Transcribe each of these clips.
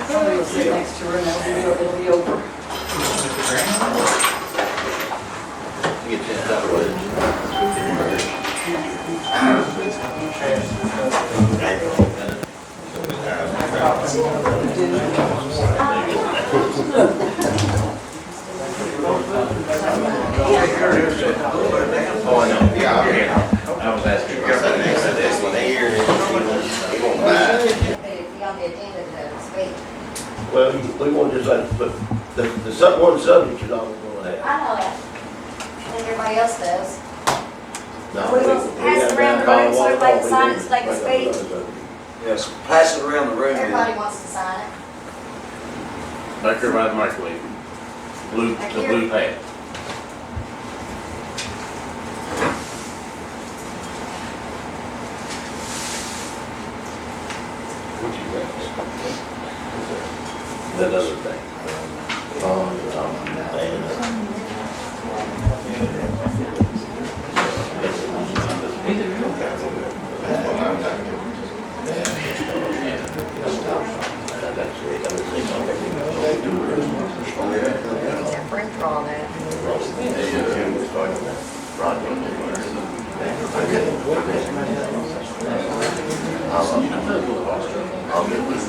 Somebody will sit next to her and it'll be over. Get this out of the Oh, I know. Yeah, I was asking. This one here, he won't buy it. Be on the agenda to speak. Well, we want to just like, but one subject is all we're gonna have. I know that. I think everybody else does. No, We will pass it around the room so everybody can sign it so they can speak. Yes, pass it around the room. Everybody wants to sign it. Make sure everybody's microwave. Blue, Back the here. blue pad. That other thing. Their friend for all that. I'll get this.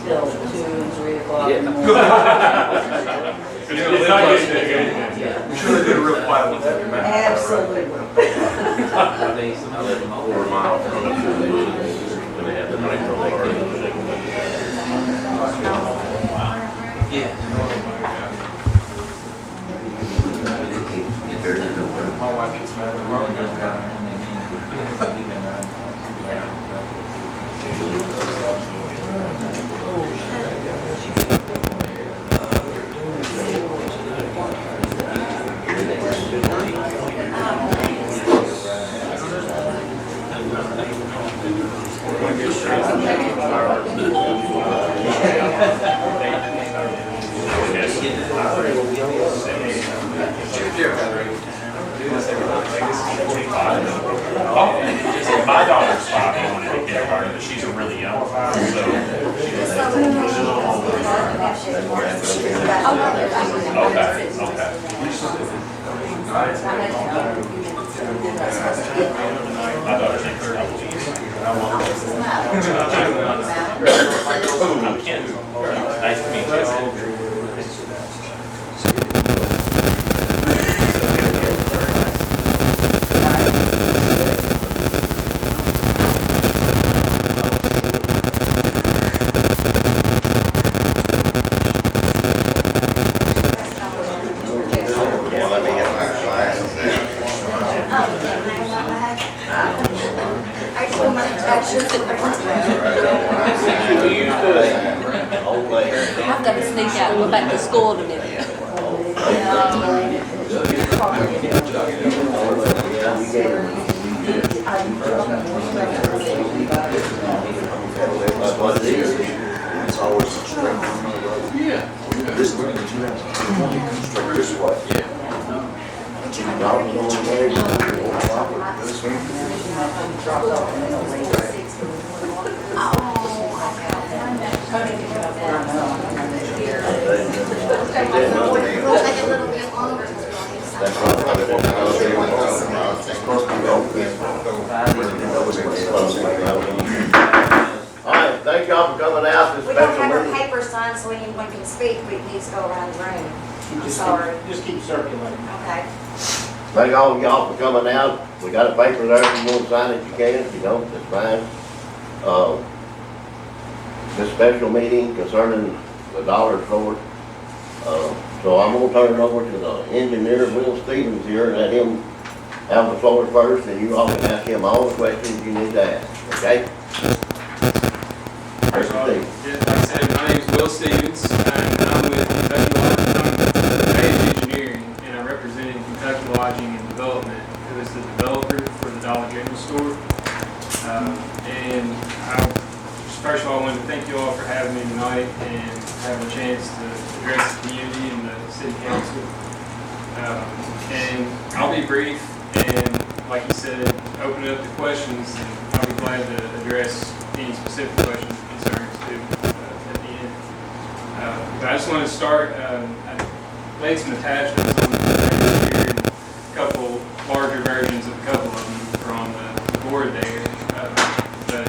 Till 2 and 3 o'clock. We should have did a real quiet one. Absolutely. I live a quarter mile from it. And they have the nitro bar. My wife gets mad at My daughter's 5 going into kindergarten, but she's really young, so my daughter's name's Eloise. I'm Ken. Nice to meet you. Let me get my glasses there. I just want my pictures. I've got to sneak out and go back to school in a minute. That's what it is. It's always straight. Yeah. This way, straight this way. All right, thank y'all for coming out this We don't special have our meeting. paper signed so anyone can speak. We need to go around the room. I'm sorry. Just keep circulating. Okay. Thank all of y'all for coming out. We got a paper there, if you want to sign it, you can, if you don't, that's fine. This special meeting concerning the dollar store. So I'm gonna turn it over to the engineer, Will Stevens here, and let him have the floor first, and you all can ask him all the questions you need to ask, okay? Mr. Stevens. Like I said, my name's Will Will Stevens, and I'm with Kentucky Engineering, and I'm representing Kentucky Lodging and Development, who is the developer for the Dollar General store. And first of all, I wanted to thank you all for having me tonight and having a chance to address the community and the city council. And I'll be brief and, like you said, open it up to questions, and I'll be glad to address any specific questions and concerns too at the end. But I just want to start, I laid some attachments on the page here, and a couple larger versions of a couple of them are on the board there. But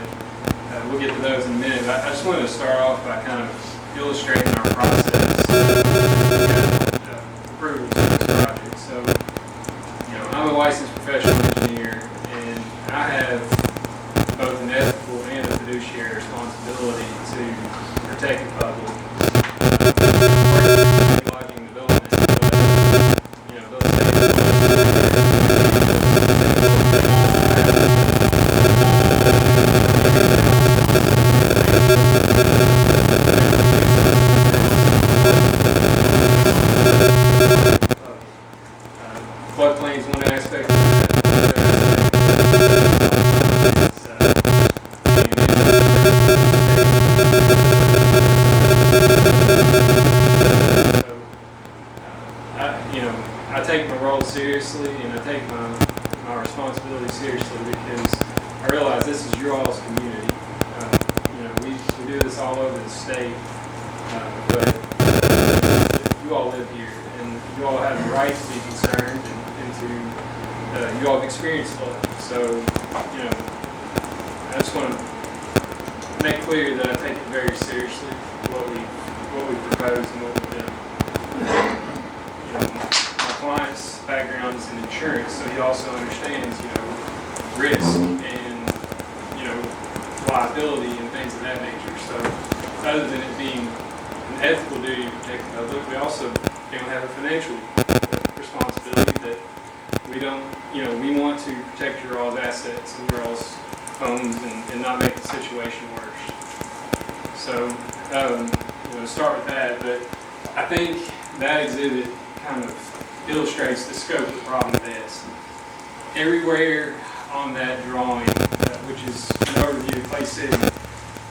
we'll get to those in a minute. I just wanted to start off by kind of illustrating our process approvals for this project. So, I'm a licensed professional engineer, and I have both an ethical and a fiduciary responsibility to protect the public. Lodging development, but, those floodplain is one aspect of I take my role seriously, and I take my responsibility seriously, because I realize this is your all's community. We do this all over the state, but you all live here, and you all have the right to be concerned, and to you all have experienced flooding. So, I just want to make clear that I take it very seriously, what we propose and what we've done. My client's background is in insurance, so he also understands, risk and, liability and things of that nature. So, other than it being an ethical duty to protect the public, we also have a financial responsibility that we don't, we want to protect your all's assets and your all's homes, and not make the situation worse. So, start with that, but I think that exhibit kind of illustrates the scope of the problem best. Everywhere on that drawing, which is an overview of Clay City,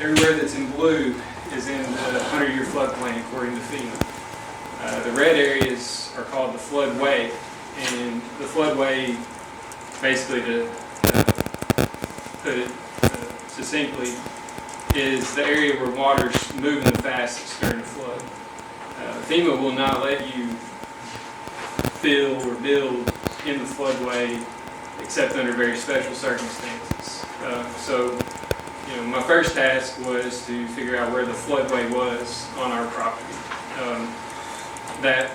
everywhere that's in blue is in the 100-year floodplain according to FEMA. The red areas are called the floodway, and the floodway, basically to put it succinctly, is the area where water's moving the fastest during a flood. FEMA will not let you fill or build in the floodway except under very special circumstances. So, my first task was to figure out where the floodway was on our property. That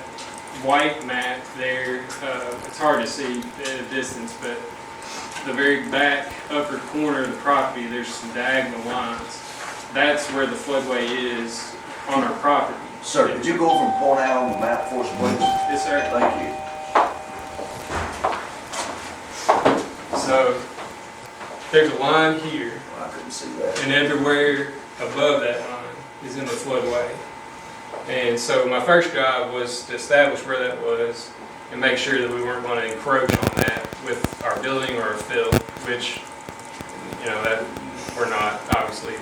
white map there, it's hard to see at a distance, but the very back upper corner of the property, there's some diagonal lines. That's where the floodway is on our property. Sir, could you go over and point out on the map for us, please? Yes, sir. Thank you. So there's a line here, I couldn't see that. and everywhere above that line is in the floodway. And so my first job was to establish where that was and make sure that we weren't going to encroach on that with our building or our fill, which, that we're not, obviously.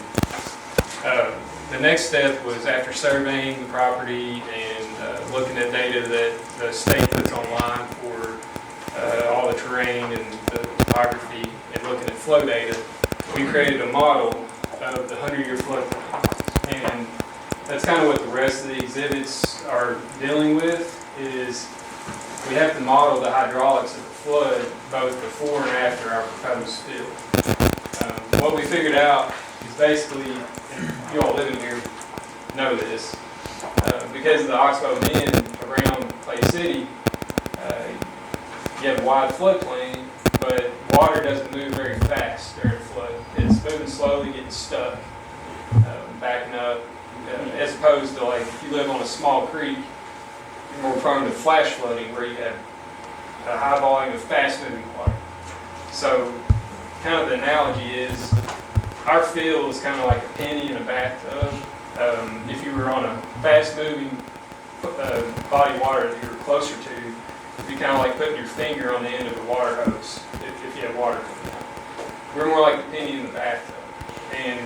The next step was, after surveying the property and looking at data that the state puts online for all the terrain and the topography, and looking at flow data, we created a model of the 100-year floodplain. And that's kind of what the rest of the exhibits are dealing with, is we have to model the hydraulics of the flood both before and after our proposed fill. What we figured out is basically, and you all living here know this, because of the Oxbow Bend around Clay City, you have a wide floodplain, but water doesn't move very fast during flood. It's moving slowly, getting stuck, backing up, as opposed to, like, if you live on a small creek, you're more prone to flash flooding, where you have a high volume of fast-moving water. So, kind of the analogy is, our fill is kind of like a penny in a bathtub, if you were on a fast-moving body of water that you were closer to, it'd be kind of like putting your finger on the end of a water hose if you have water coming out. We're more like the penny in the bathtub. And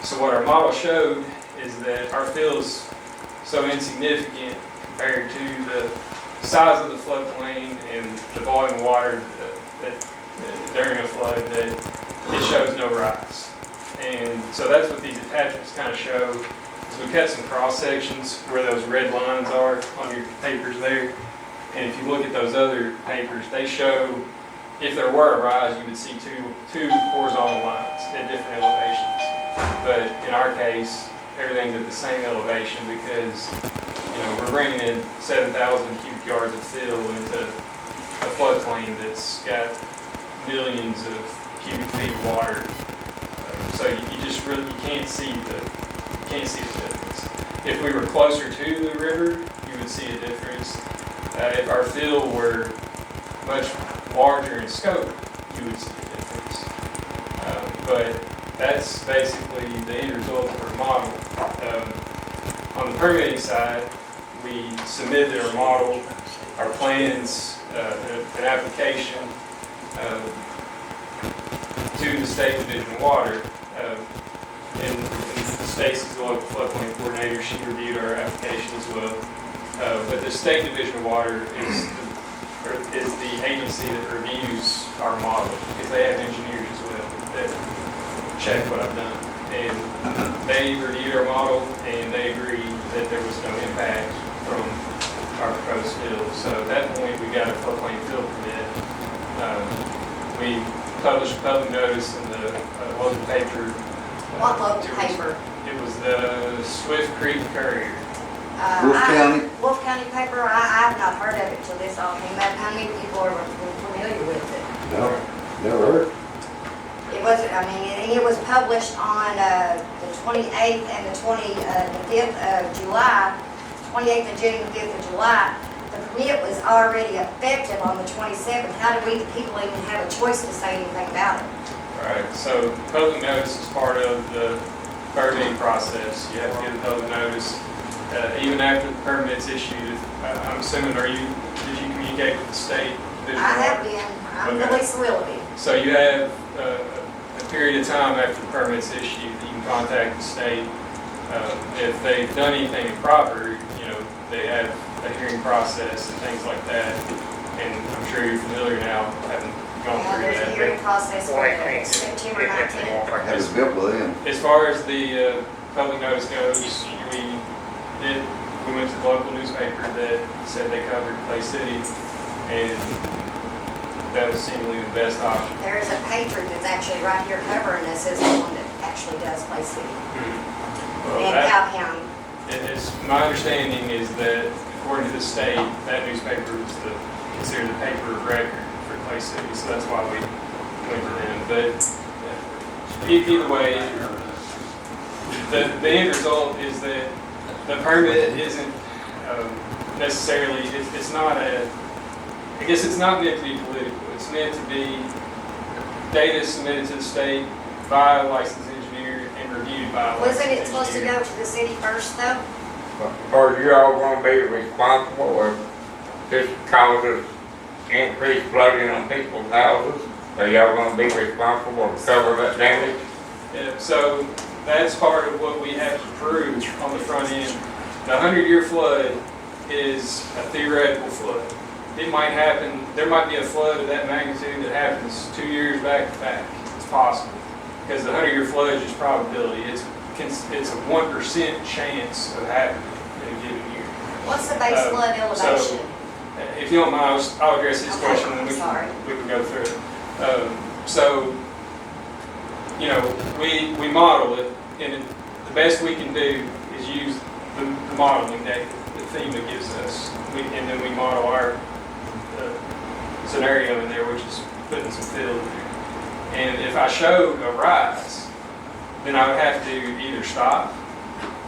so what our model showed is that our fill is so insignificant compared to the size of the floodplain and the volume of water during a flood that it shows no rise. And so that's what these attachments kind of show. So we cut some cross sections where those red lines are on your papers there. And if you look at those other papers, they show if there were a rise, you would see two horizontal lines at different elevations. But in our case, everything's at the same elevation because, we're bringing in 7,000 cubic yards of fill into a floodplain that's got millions of cubic feet of water. So you just really can't see the difference. If we were closer to the river, you would see a difference. If our fill were much larger in scope, you would see a difference. But that's basically the end result of our model. On the permitting side, we submitted our model, our plans, an application to the State Division of Water. And Stacy's the local floodplain coordinator. She reviewed our application as well. But the State Division of Water is the agency that reviews our model because they have engineers as well that check what I've done. And they reviewed our model and they agreed that there was no impact from our proposed fill. So at that point, we got a floodplain fill permit. We published a public notice in the local paper. What local paper? It was the Swift Creek Courier. Wolf County? Wolf County paper, I have not heard of it till this all came up. How many people are familiar with it? No, never heard. It was, and it was published on the 28th and the 5th of July, 28th of June, the 5th of July. The permit was already effective on the 27th. How do we, the people, even have a choice to say anything about it? Right, so public notice is part of the permitting process. You have to get a public notice. Even after the permit's issued, I'm assuming, did you communicate with the state? I have been, I'm the least will be. So you have a period of time after the permit's issued that you can contact the state. If they've done anything improper, they have a hearing process and things like that. And I'm sure you're familiar now, having gone through There's a that. hearing process for September 19th. Had it built with them. As far as the public notice goes, we went to the local newspaper that said they covered Clay City, and that was seemingly the best option. There is a patron that's actually right here covering us is the one that actually does Clay City. Well, And Cow County. my understanding is that according to the state, that newspaper was considered the paper of record for Clay City, so that's why we went to them. But either way, the end result is that the permit isn't necessarily, it's not I guess it's not meant to be political. It's meant to be data submitted to the state by a licensed engineer and reviewed by a licensed Wasn't engineer. it supposed to go to the city first though? Are you all gonna be responsible if this causes increased flooding on people's houses? Are y'all gonna be responsible to cover that damage? Yeah, so that's part of what we have to prove on the front end. The 100-year flood is a theoretical flood. It might happen, there might be a flood of that magnitude that happens 2 years back to back. It's possible. Because the 100-year flood is just probability. It's a 1% chance of happening in a given year. What's the base flood elevation? So, if you don't mind, I'll address this Okay, question and I'm then sorry. we can go through it. So, we model it, and the best we can do is use the modeling data that FEMA gives us. And then we model our scenario in there, which is putting some fill in there. And if I showed a rise, then I would have to either stop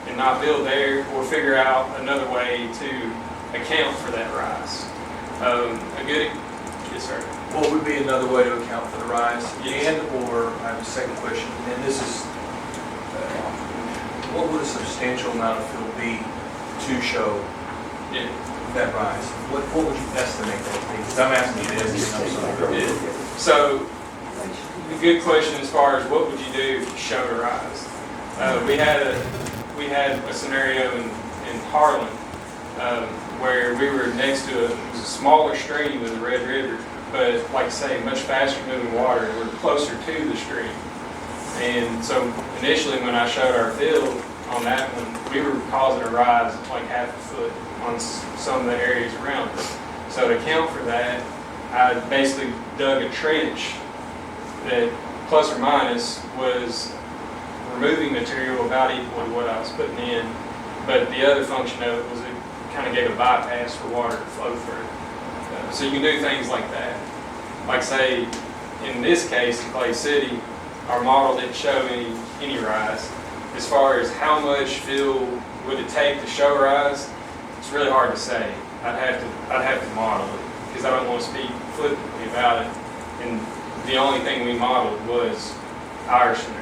and not build there or figure out another way to account for that rise. Yes, sir. What would be another way to account for the rise? Yes. And/or, I have a second question, and this is, what would a substantial amount of fill be to show that rise? What would you estimate that to be? Because I'm asking you this, and I'm sorry. So, a good question as far as what would you do if you showed a rise? We had a scenario in Harlan where we were next to it was a smaller stream than the Red River, but like I say, much faster moving water. And we're closer to the stream. And so initially when I showed our field on that one, we were causing a rise of like half a foot on some of the areas around us. So to account for that, I basically dug a trench that plus or minus was removing material about equal to what I was putting in. But the other function of it was it kind of gave a bypass for water to flow through. So you can do things like that. Like say, in this case, in Clay City, our model didn't show any rise. As far as how much fill would it take to show rise, it's really hard to say. I'd have to model it because I don't want to speak flippantly about it. And the only thing we modeled was our scenario.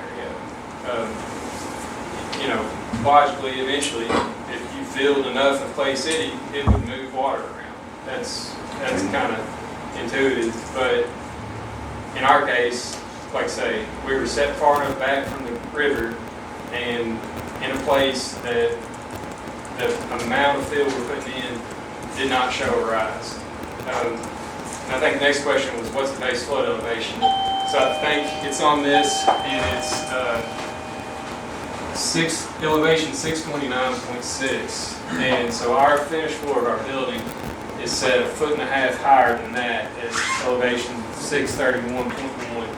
Logically, eventually, if you filled enough of Clay City, it would move water around. That's kind of intuitive, but in our case, like I say, we were set far enough back from the river and in a place that the amount of fill we're putting in did not show a rise. And I think the next question was, what's the base flood elevation? So I think it's on this, and it's elevation 629.6. And so our finished floor of our building is set 1.5 feet higher than that at elevation 631.1.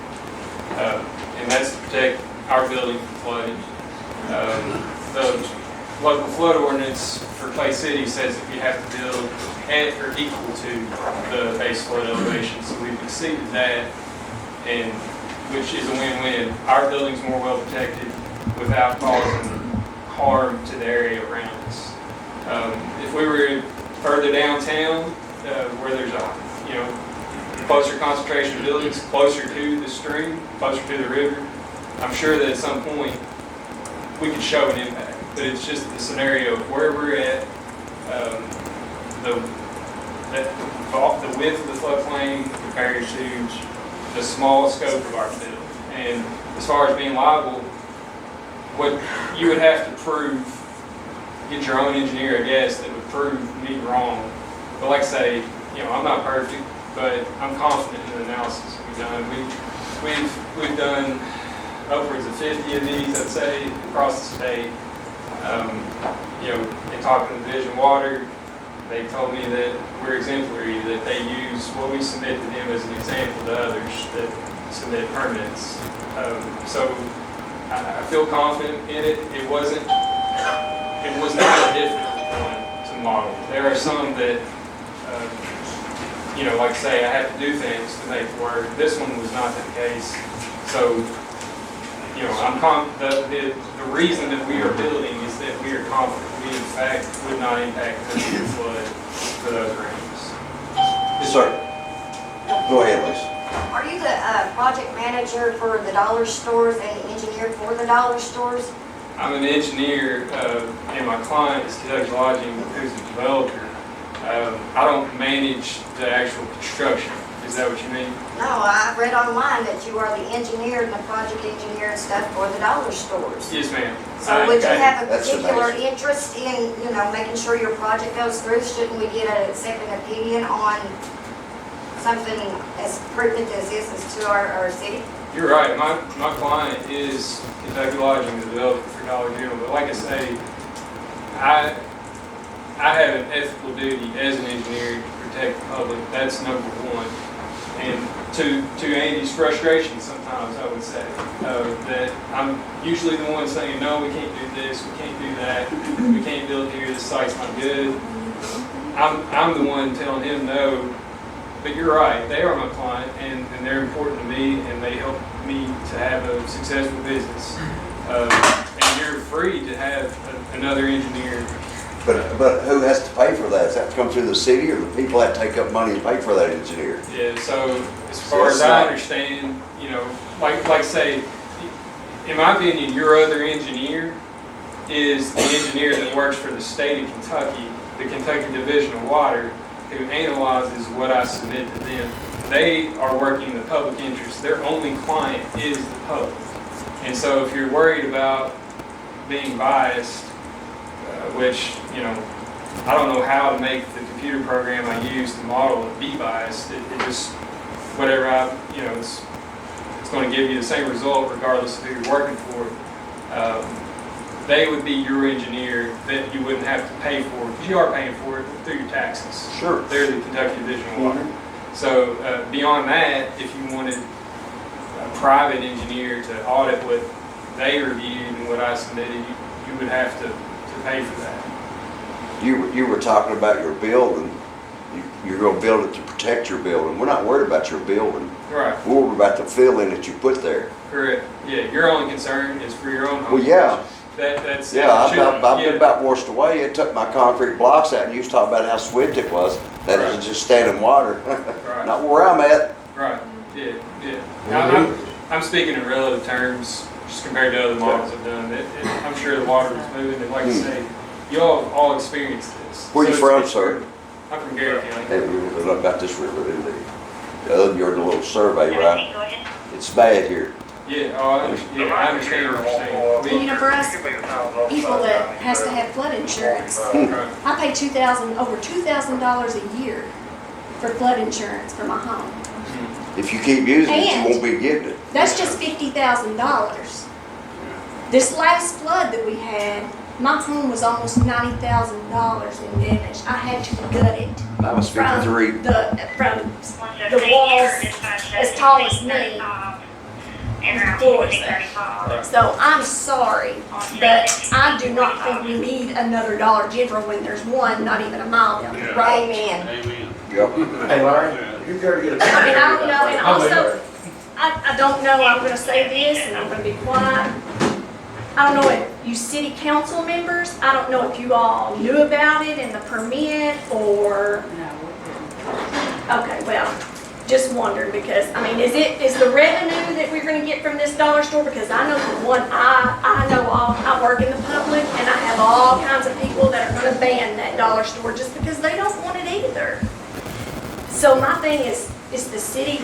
And that's to protect our building from flooding. The local flood ordinance for Clay City says that you have to build at or equal to the base flood elevation. So we've exceeded that, and which is a win-win. Our building's more well protected without causing harm to the area around us. If we were further downtown, where there's a closer concentration of buildings, closer to the stream, closer to the river, I'm sure that at some point we could show an impact. But it's just the scenario of where we're at, the width of the floodplain compared to the small scope of our field. And as far as being liable, what you would have to prove, get your own engineer, I guess, that would prove me wrong. But like I say, I'm not perfect, but I'm confident in the analysis we've done. We've done upwards of 50 of these, I'd say, across the state. In talking to Division Water, they told me that we're exemplary, that they use what we submit to them as an example to others that submit permits. So I feel confident in it. It was not a difficult one to model. There are some that, like I say, I have to do things to make it work. This one was not the case. So, the reason that we are building is that we are confident we, in fact, would not impact the flood for those ranges. Yes, sir. Go ahead, Lisa. Are you the project manager for the dollar stores and the engineer for the dollar stores? I'm an engineer, and my client is Coucil, who's the developer. I don't manage the actual construction. Is that what you mean? No, I read online that you are the engineer and the project engineer and stuff for the dollar stores. Yes, ma'am. So would you have a That's particular amazing. interest in, making sure your project goes through? Shouldn't we get a second opinion on something as pertinent as this is to our city? You're right. My client is Kentucky Lodging, the developer for Dollar General. But like I say, I have an ethical duty as an engineer to protect the public. That's number one. And to Andy's frustration, sometimes I would say that I'm usually the one saying, no, we can't do this, we can't do that, we can't build here, this site's not good. I'm the one telling him no. But you're right, they are my client, and they're important to me, and they help me to have a successful business. And you're free to have another engineer. But who has to pay for that? Does that have to come through the city, or the people that take up money and pay for that engineer? Yeah, so as far as I understand, like say, in my opinion, your other engineer is the engineer that works for the state of Kentucky, the Kentucky Division of Water, who analyzes what I submit to them. They are working the public interest. Their only client is the public. And so if you're worried about being biased, which, you know, I don't know how to make the computer program I use to model it be biased. It just, whatever it's going to give you the same result regardless of who you're working for. They would be your engineer that you wouldn't have to pay for, because you are paying for it through your taxes. Sure. They're the Kentucky Division of Water. So beyond that, if you wanted a private engineer to audit what they reviewed and what I submitted, you would have to pay for that. You were talking about your building. You're gonna build it to protect your building. We're not worried about your building. Right. We're worried about the filling that you put there. Correct. Yeah, your only concern is for your own home. Well, yeah. That's Yeah, I've yeah. been about washed away. It took my concrete blocks out, and you was talking about how swift it was. That it was just standing water. Right. Not where I'm at. Right. Yeah. I'm speaking in relative terms, just compared to other models I've done. I'm sure the water was moving, and like I say, you all experienced this. Where you So from, it's- sir? I'm from Gary County. Hey, we look about this river, didn't they? Other than your little survey, right? It's bad here. Yeah. Oh, I understand what you're saying. Well, you know, for us, people that has to have flood insurance, Right. I pay over $2,000 a year for flood insurance for my home. If you keep using it, you And- won't be getting it. That's just $50,000. This last flood that we had, my home was almost $90,000 in damage. I had to gut it That was from 53. the walls as tall as me. Floors there. So I'm sorry, but I do not think we need another Dollar General when there's one not even a mile down the road. Amen. Yep. Hey, Larry, you care to get a I mean, I don't know, and also, I don't know, I'm gonna say this, and I'm gonna be quiet. I don't know if you city council members, I don't know if you all knew about it and the permit, or, okay, well, just wondered, because, I mean, is the revenue that we're gonna get from this dollar store, because I know the one, I know I work in the public, and I have all kinds of people that are gonna ban that dollar store just because they don't want it either. So my thing is the city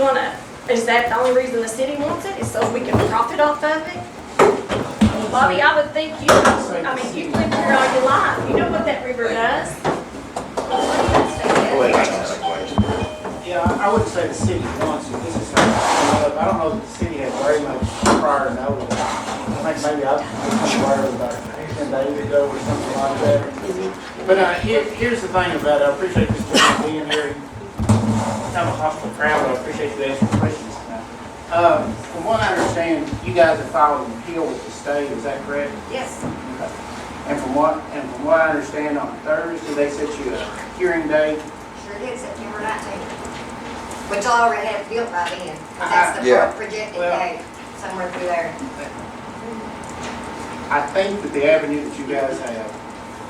is that the only reason the city wants it, is so we can profit off of it? Bobby, I would think you've lived here all your life, you know what that river does. Yeah, I wouldn't say the city wants it. This is something, I don't know that the city has very much prior knowledge. I think maybe I've become aware of it about 10 days ago or something like that. But here's the thing about it. I appreciate this gentleman being here. I'm a hostile crowd, but I appreciate you asking questions tonight. From what I understand, you guys have filed an appeal with the state, is that correct? Yes. Okay. And from what I understand, on Thursday, they set you a hearing date. Sure did, September 19th. Which I already have built by then. 'Cause that's the Yeah. projected Well- date, somewhere through there. I think that the avenue that you guys have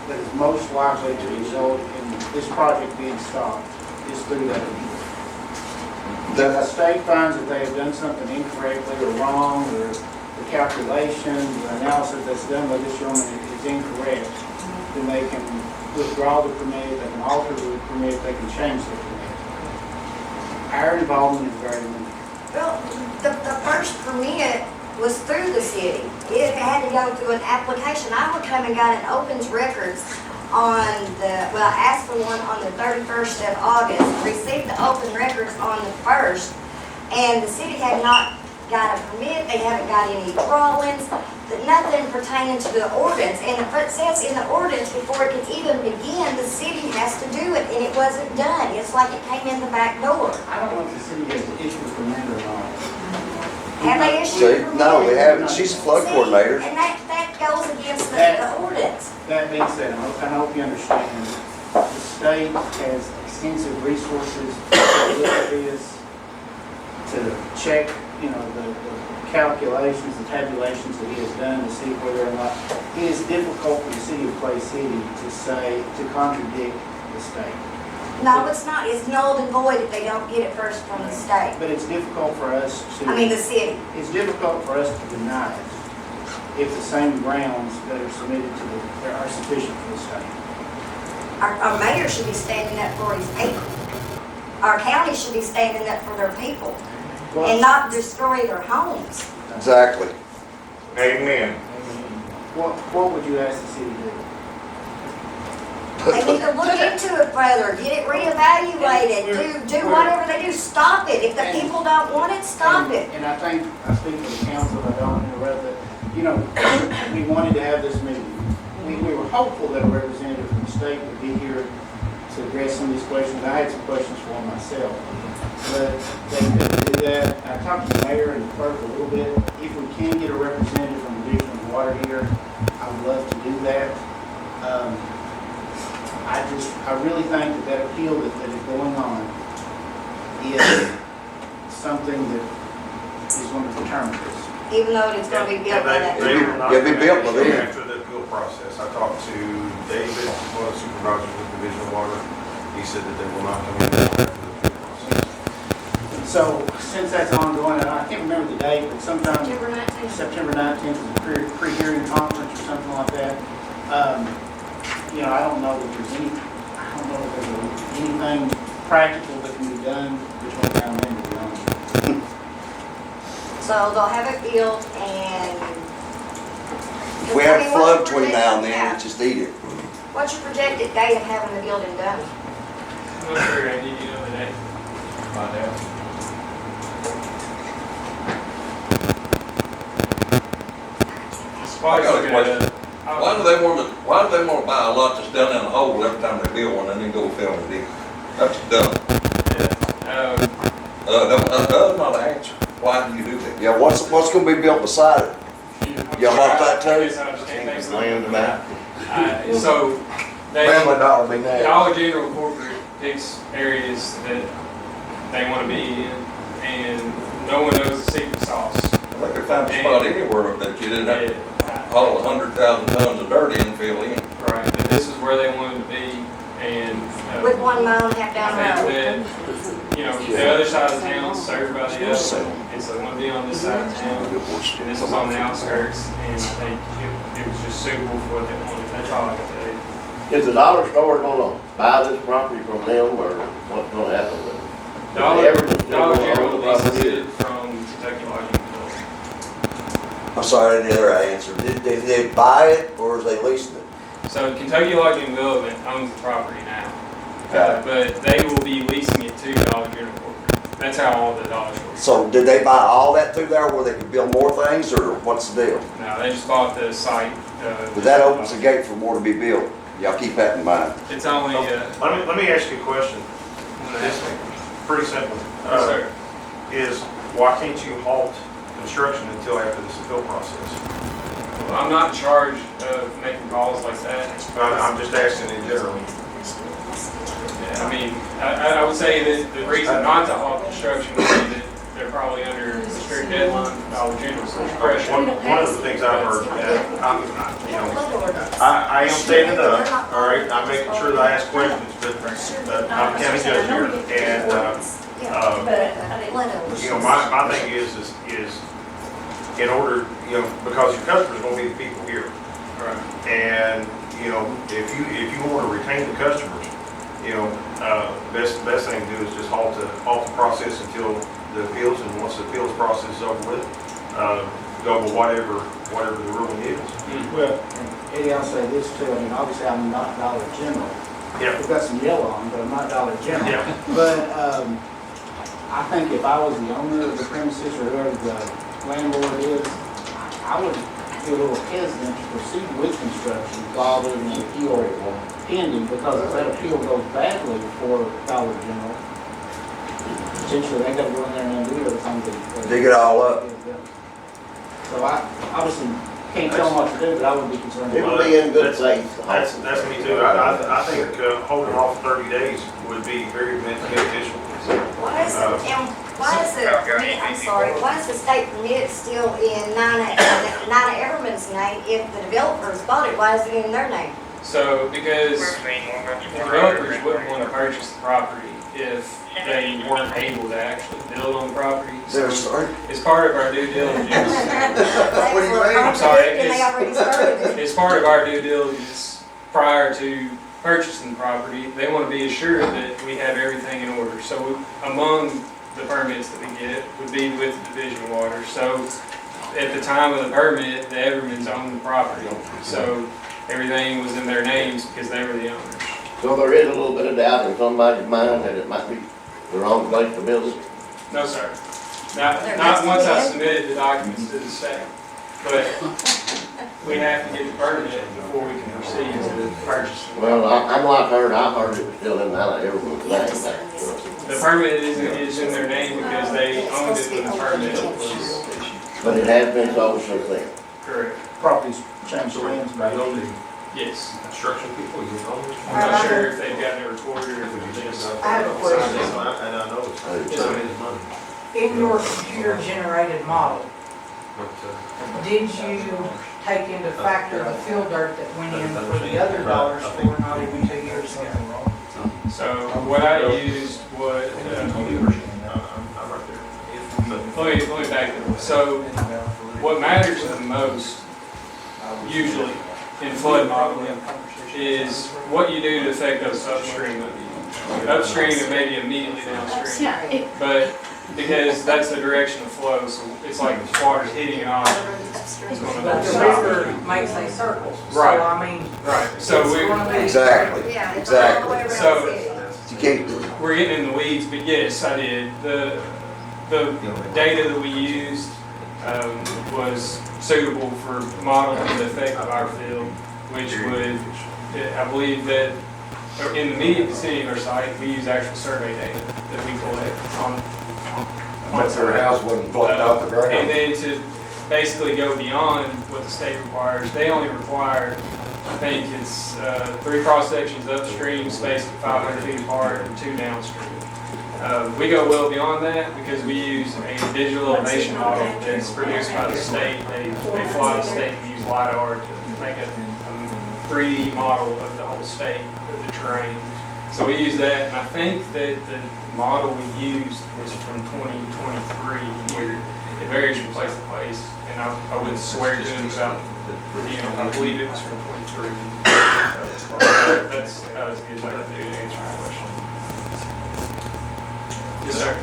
that is most likely to result in this project being stopped is through that appeal. If the state finds that they have done something incorrectly or wrong, or the calculations, the analysis that's done by this gentleman is incorrect, then they can withdraw the permit, they can alter the permit, they can change the permit. Our involvement is very limited. Well, the first permit was through the city. It had to go through an application. I would come and got an opens records on I asked for one on the 31st of August, received the open records on the 1st, and the city had not got a permit, they haven't got any drawings, nothing pertaining to the ordinance. And it says in the ordinance, before it can even begin, the city has to do it, and it wasn't done. It's like it came in the back door. I don't know if the city has issued a permit or not. Have they issued See, a permit? no, we haven't. She's a flood See, coordinator. And that goes against That- the ordinance. That being said, I hope you understand, the state has extensive resources to look at this, to check, the calculations, the tabulations that he has done to see whether or not. It is difficult for the city of Clay City to contradict the state. No, it's not. It's null and void if they don't get it first from the state. But it's difficult for us I mean, the city. it's difficult for us to deny it. if the same grounds that are submitted to the, are sufficient for the state. Our mayor should be standing up for his people. Our county should be standing up for their people and not destroy their homes. Exactly. Amen. What would you ask the city to do? They need to look into it further, get it reevaluated, do whatever they do, stop it. If the people don't want it, stop it. And I think, I speak for the council, I don't interrupt, but, you know, we wanted to have this meeting. We were hopeful that a representative from the state would be here to address some of these questions. I had some questions for them myself, but they couldn't do that. I talked to the mayor and the clerk a little bit. If we can get a representative from the Division of Water here, I would love to do that. I really think that appeal that is going on is something that is going to determine this. Even though it's gonna be built by that. Yeah, be built by them. After the appeal process, I talked to David, one of the supervisors with Division of Water. He said that they will not come in after the appeal process. So since that's ongoing, and I can't remember the date, but sometime September 19th. September 19th is a pre-hearing conference or something like that. You know, I don't know if there's anything practical that can be done between now and then, to be honest with you. So they'll have it built and. If we have a flood between now and then, Yeah. it's just eat it. What's your projected date of having the building done? I'm not sure, Andy, you know the date. Find out. I got a question. Why do they want to buy a lot that's down in the hole every time they build one and then go fill it in? That's dumb. That's not an answer. Why do you do that? Yeah, what's gonna be built beside it? Y'all want that too? I guess I understand things like Land back. So, they, Family Dollar be next. Dollar General corporate picks areas that they want to be in, and no one knows the secret sauce. They could find a spot anywhere that you didn't have to haul 100,000 tons of dirt in and fill in. Right, but this is where they wanted to be, and With 1 mile and a half I down the think road. that, you know, the other side of town is served by the other, and so they want to be on this side of town, and this is on the outskirts, and I think it was just suitable for what they wanted. That's all I can tell you. Is the dollar store gonna buy this property from them, or what's gonna happen with it? Dollar General leases it from Kentucky Logging Company. I'm sorry, I didn't hear that answer. Did they buy it or is they leasing it? So Kentucky Logging Development owns the property now, Okay. but they will be leasing it to Dollar General Corporate. That's how all the dollar stores. So did they buy all that through there where they could build more things or what's the deal? No, they just bought the site. But that opens the gate for more to be built. Y'all keep that in mind. It's only, Let me ask you a question. It's pretty simple. yes, sir. Is why can't you halt construction until after this appeal process? Well, I'm not in charge of making calls like that. I'm just asking in general. Yeah, I mean, I would say that the reason not to halt construction would be that they're probably under a strict deadline from Dollar General, so there's pressure. One of the things I've heard, I am standing up, all right, I'm making sure that I ask questions, but I'm a county judge here, and, you know, my thing is in order, you know, because your customers gonna be the people here. Right. And, you know, if you want to retain the customers, you know, best thing to do is just halt the process until the appeals, and once the appeals process is over with, go with whatever the ruling is. Well, and Eddie, I'll say this too, I mean, obviously I'm not Dollar General. Yeah. We've got some yellow on, but I'm not Dollar General. Yeah. But, I think if I was the owner of the premises or whoever the landlord is, I would be a little hesitant to proceed with construction while there's an appeal pending, because if that appeal goes badly for Dollar General, potentially they gotta go in there and undo everything that. Dig it all up. So I obviously can't tell them what to do, but I would be concerned. It would be in good faith. That's me too. I think holding off 30 days would be very beneficial. Why is the state permit still in Nina Everman's name if the developers bought it? Why is it in their name? So, because the developers wouldn't want to purchase the property if they weren't able to actually build on the property. So it's part of our due diligence. What do you mean? I'm sorry, And they already started it. It's part of our due diligence prior to purchasing the property. They want to be assured that we have everything in order. So among the permits that we get would be with the Division of Water. So at the time of the permit, the Evermans owned the property. So everything was in their names because they were the owners. So there is a little bit of doubt in somebody's mind that it might be the wrong place to build it? No, sir. Not once I submitted the documents to the state. But we have to get the permit before we can proceed to purchase. Well, I'm like her, I heard it was still in everyone's name. The permit is in their name because they owned it when the permit was issued. But it has been sold since then. Correct. Properties change hands, maybe. Yes. Construction people, you know? I'm not sure if they've got it recorded or if it's just. I have a question. And I know it's his money. In your computer-generated model, did you take into factor the fill dirt that went in for the other dollar store not even 2 years ago? So what I used was, I'm right there. let me back up. So what matters the most, usually, in flood modeling, is what you do to affect those upstream and maybe immediately downstream. Yeah, it- But because that's the direction of flow, so it's like the water's hitting an object. It's But gonna the stop. river makes a circle. Right. So I mean, Right, so it's gonna be. Exactly. Yeah, it's all the way around the So- city. You can't, we're getting in the weeds, but yes, I did. The data that we used was suitable for modeling the effect of our field, which would, I believe that in the immediate vicinity of our site, we use actual survey data that we collect on. but their house wasn't plucked off the And ground. then to basically go beyond what the state requires, they only require, I think it's 3 cross sections upstream, spaced at 500 feet apart, and 2 downstream. We go well beyond that because we use a digital elevation model that's produced by the state. They fly the state and use LiDAR to make a 3D model of the whole state, of the terrain. So we use that, and I think that the model we used was from 2023, where it varies from place to place, and I wouldn't swear to it without, I believe it was from 23. That's about as good as I can do to answer your question. Yes, sir.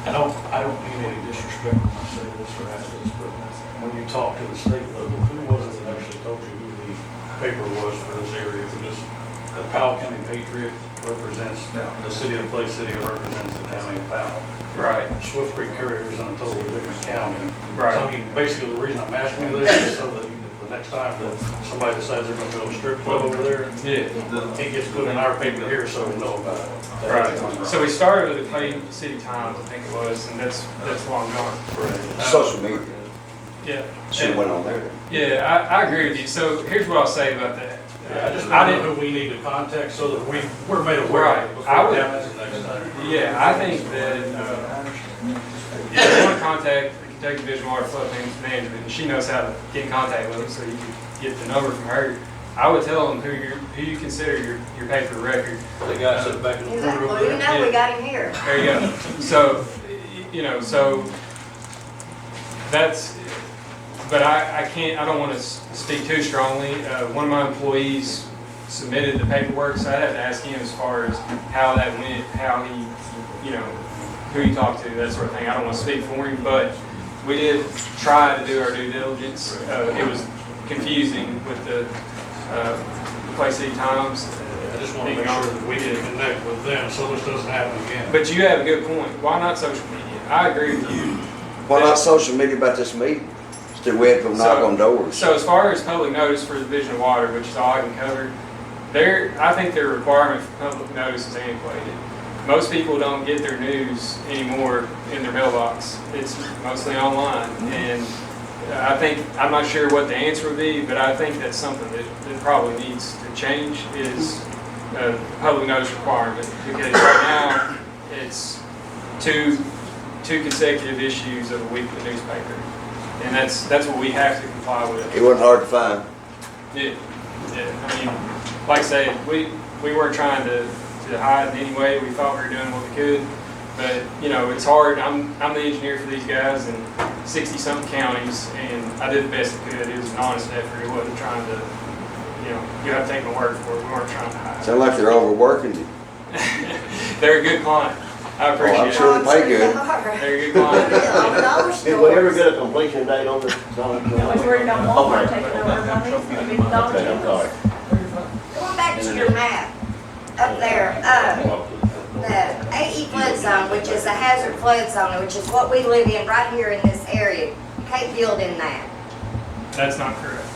I don't mean any disrespect when I say this or ask this, but when you talk to the state level, who was it that actually told you who the paper was for this area? Because the Powell County Patriot represents the city of Clay City, represents the county of Powell. Right. Swift Creek Courier is in a totally different county. Right. So I mean, basically the reason I'm asking you this is so that the next time that somebody decides they're gonna build a strip club over there, Yeah. it gets put in our paper here so we know about it. Right. So we started with the Clay City Times, I think it was, and that's long gone. Social media, Yeah. should've went on there. Yeah, I agree with you. So here's what I'll say about that. I just don't know who we need to contact so that we're made aware of it I before would- it happens the next time. Yeah, I think that if you want to contact the Kentucky Division of Water Floodplains Management, and she knows how to get in contact with them, so you can get the number from her, I would tell them who you consider your paper record. The guy sitting back in the corner over Well, you there. know we got him here. There you go. So, so that's, but I don't want to speak too strongly. One of my employees submitted the paperwork, so I'd have to ask him as far as how that went, how he, who he talked to, that sort of thing. I don't want to speak for him, but we did try to do our due diligence. It was confusing with the Clay City Times. I just want to make sure that we can connect with them so this doesn't happen again. But you have a good point. Why not social media? I agree with you. Why not social media about this meeting? Instead we had to go knock on doors. So as far as public notice for the Division of Water, which is all I can cover, I think their requirement for public notice is antiquated. Most people don't get their news anymore in their mailbox. It's mostly online. And I'm not sure what the answer would be, but I think that's something that probably needs to change is a public notice requirement. Because right now, it's two consecutive issues of a weekly newspaper. And that's what we have to comply with. It wasn't hard to find. Yeah. Yeah, I mean, like I said, we weren't trying to hide in any way. We thought we were doing what we could. But, you know, it's hard. I'm the engineer for these guys in 60-something counties, and I did the best I could. It was an honest effort. It wasn't trying to, you know, you have to take my word for it. We weren't trying to hide. Sound like they're overworking you. They're a good client. I appreciate I'm it. sure they pay good. They're a good client. Did we ever get a completion date on this? I was worried about Walmart taking over, Johnny, it's gonna be the Dollar Okay, I'm General. sorry. Going back to your map, up there, the AE flood zone, which is a hazard flood zone, which is what we live in right here in this area, you can't build in that. That's not correct.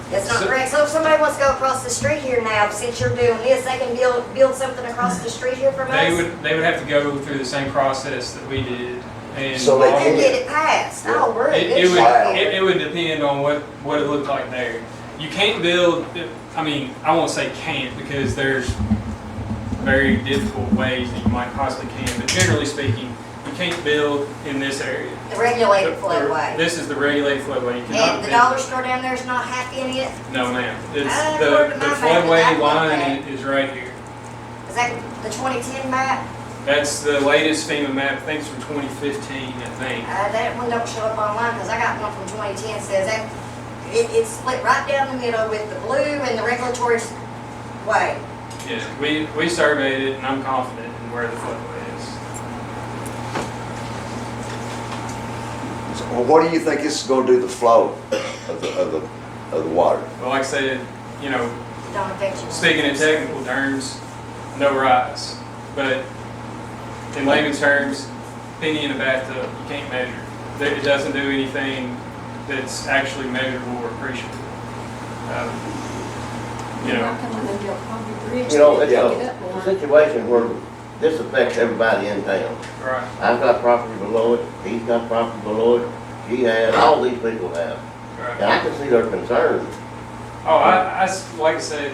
That's not correct. So if somebody wants to go across the street here now, since you're doing this, they can build something across the street here from us? They would have to go through the same process that we did. And So they And can get it passed. Oh, we're in It good would, shape. it would depend on what it looked like there. You can't build, I mean, I won't say can't, because there's very difficult ways that you might possibly can, but generally speaking, you can't build in this area. The regulated floodway. This is the regulated floodway. You cannot And the build. dollar store down there is not happy in it? No, ma'am. It's I the ordered my map, floodway I want line is right here. Is that the 2010 map? That's the latest FEMA map, I think it's from 2015, I think. That one don't show up online, because I got one from 2010, says that it's split right down the middle with the blue and the regulatory way. Yeah, we surveyed it, and I'm confident in where the floodway is. So, well, what do you think this is gonna do to the flow of the water? But like I said, you know, Don't affect you. speaking in technical terms, no rise. But in layman's terms, penny in a bathtub, you can't measure. It doesn't do anything that's actually measurable or appreciable. You know, You know, it's a situation where this affects everybody in town. right. I've got property below it, he's got property below it, he has, all these people have. And Right. I can see their concerns. Oh, like I said,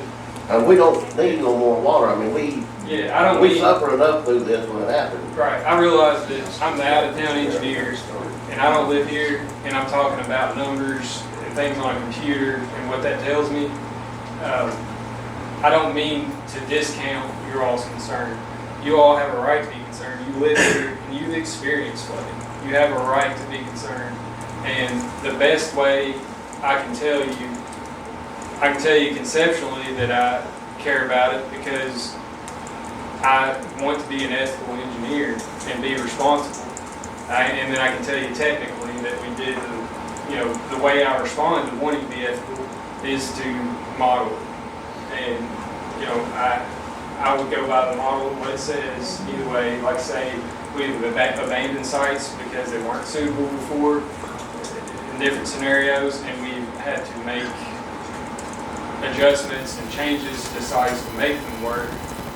And we don't need no more water. I mean, yeah, I don't we mean, suffer enough through this when it happens. right, I realize that I'm the out-of-town engineer, and I don't live here, and I'm talking about numbers and things on a computer and what that tells me. I don't mean to discount your all's concern. You all have a right to be concerned. You live here and you've experienced flooding. You have a right to be concerned. And the best way I can tell you conceptually that I care about it, because I want to be an ethical engineer and be responsible. And then I can tell you technically that we did the way I respond to wanting to be ethical is to model it. And, you know, I would go by the model, what it says, either way. Like say, we've abandoned sites because they weren't suitable before in different scenarios, and we've had to make adjustments and changes to sites to make them work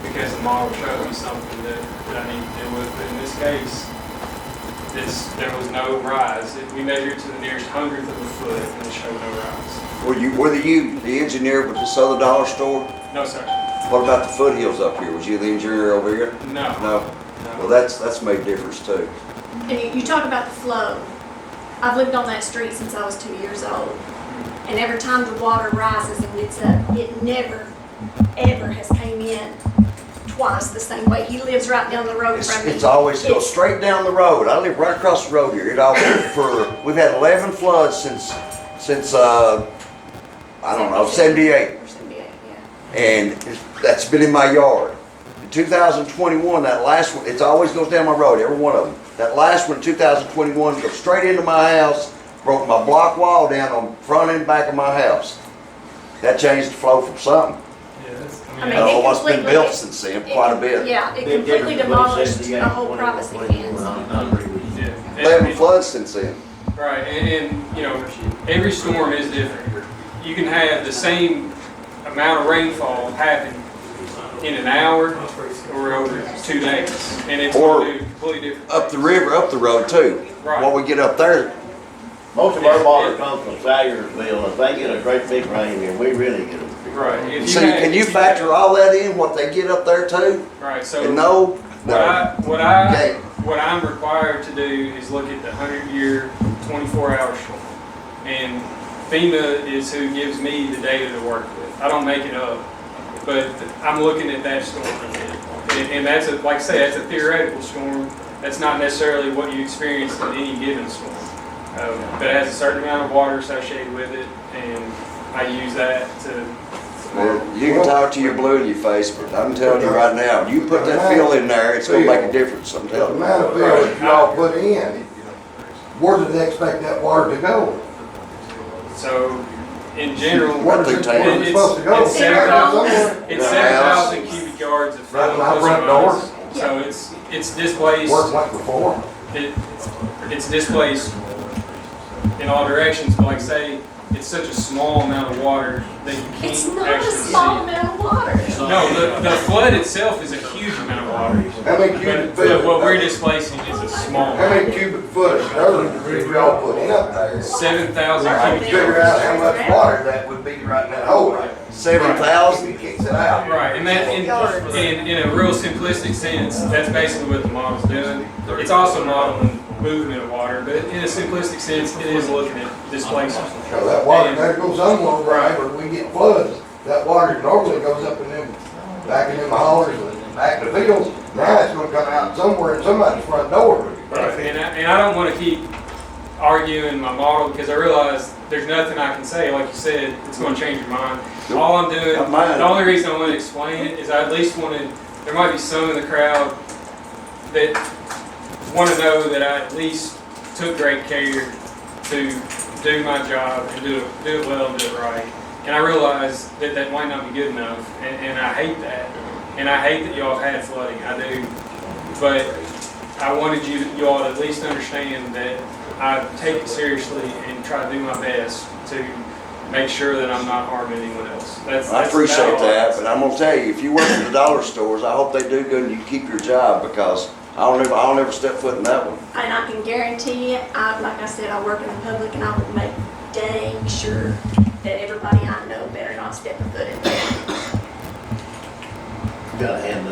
because the model showed me something that I need to deal with. But in this case, there was no rise. We measured to the nearest hundredth of a foot, and it showed no rise. Were you the engineer with this other dollar store? No, sir. What about the foothills up here? Was you the engineer over here? No. No. Well, that's made a difference too. And you talk about the flow. I've lived on that street since I was 2 years old. And every time the water rises and gets up, it never, ever has came in twice the same way. He lives right down the road from me. It's always go straight down the road. I live right across the road here. We've had 11 floods since I don't know, 78. Or 78, yeah. And that's been in my yard. In 2021, that last one, it always goes down my road, every one of them. That last one, 2021, goes straight into my house, broke my block wall down on front and back of my house. That changed the flow from something. Yeah, I I mean, don't know it what's been completely- built since then, quite a bit. Yeah, it Big completely difference between demolished 78 a whole 21, privacy 21. fence. I agree with you. Yeah. 11 floods since then. Right, and you know, every storm is different. You can have the same amount of rainfall happen in an hour or over 2 days, and it's Or going to do completely different. Up the river, up the road too. Right. What we get up there, Most of our water comes from Sayersville. If they get a great big rain, then we really get them. Right. If so had- can you if factor all that in, what they get up there too? Right. So And no, Okay. what I'm required to do is look at the 100-year, 24-hour storm, and FEMA is who gives me the data to work with. I don't make it up. But I'm looking at that storm. And that's a, like I say, that's a theoretical storm. That's not necessarily what you experience in any given storm. But it has a certain amount of water associated with it, and I use that to. Well, you can talk to your blue in your face, but I'm telling you right now, you put that fill in there, it's gonna make a difference, I'm The telling you. amount of fill that y'all put in, where do they expect that water to go? So, in general, Where does it, where is it supposed to go? it's 7,000 it's 7,000 cubic yards of Right fill. to my plus or front door? minus. So it's displaced. Where it went before? It's displaced in all directions, but like I say, it's such a small amount of water that you can't It's not actually a small see. amount of water. No, the flood itself is a huge amount of water. How many cubic But foot? what we're displacing is a small, How many cubic foot of dirt did y'all put in up there? 7,000 I can cubic figure yards. out how much water that would be right in that hole. 7,000? He kicks it out. Right, and that, in a real simplistic sense, that's basically what the model's doing. It's also modeling movement of water, but in a simplistic sense, it is looking at displacement. So that water gotta go somewhere, right, when we get floods, that water normally goes up in them, back in them hollers and back in the fields. Now it's gonna come out somewhere in somebody's front door. Right, and I don't want to keep arguing my model because I realize there's nothing I can say. Like you said, it's going to change your mind. All I'm doing, Not mine. the only reason I want to explain it is I at least wanted, there might be some in the crowd that want to know that I at least took great care to do my job and do it well and do it right. And I realize that that might not be good enough, and I hate that. And I hate that y'all had flooding, I do. But I wanted you all to at least understand that I take it seriously and try to do my best to make sure that I'm not harming anyone else. I appreciate that, but I'm gonna tell you, if you work in the dollar stores, I hope they do good and you keep your job, because I'll never step foot in that one. And I can guarantee you, like I said, I work in the public and I would make dang sure that everybody I know better not step a foot in there. Gotta hand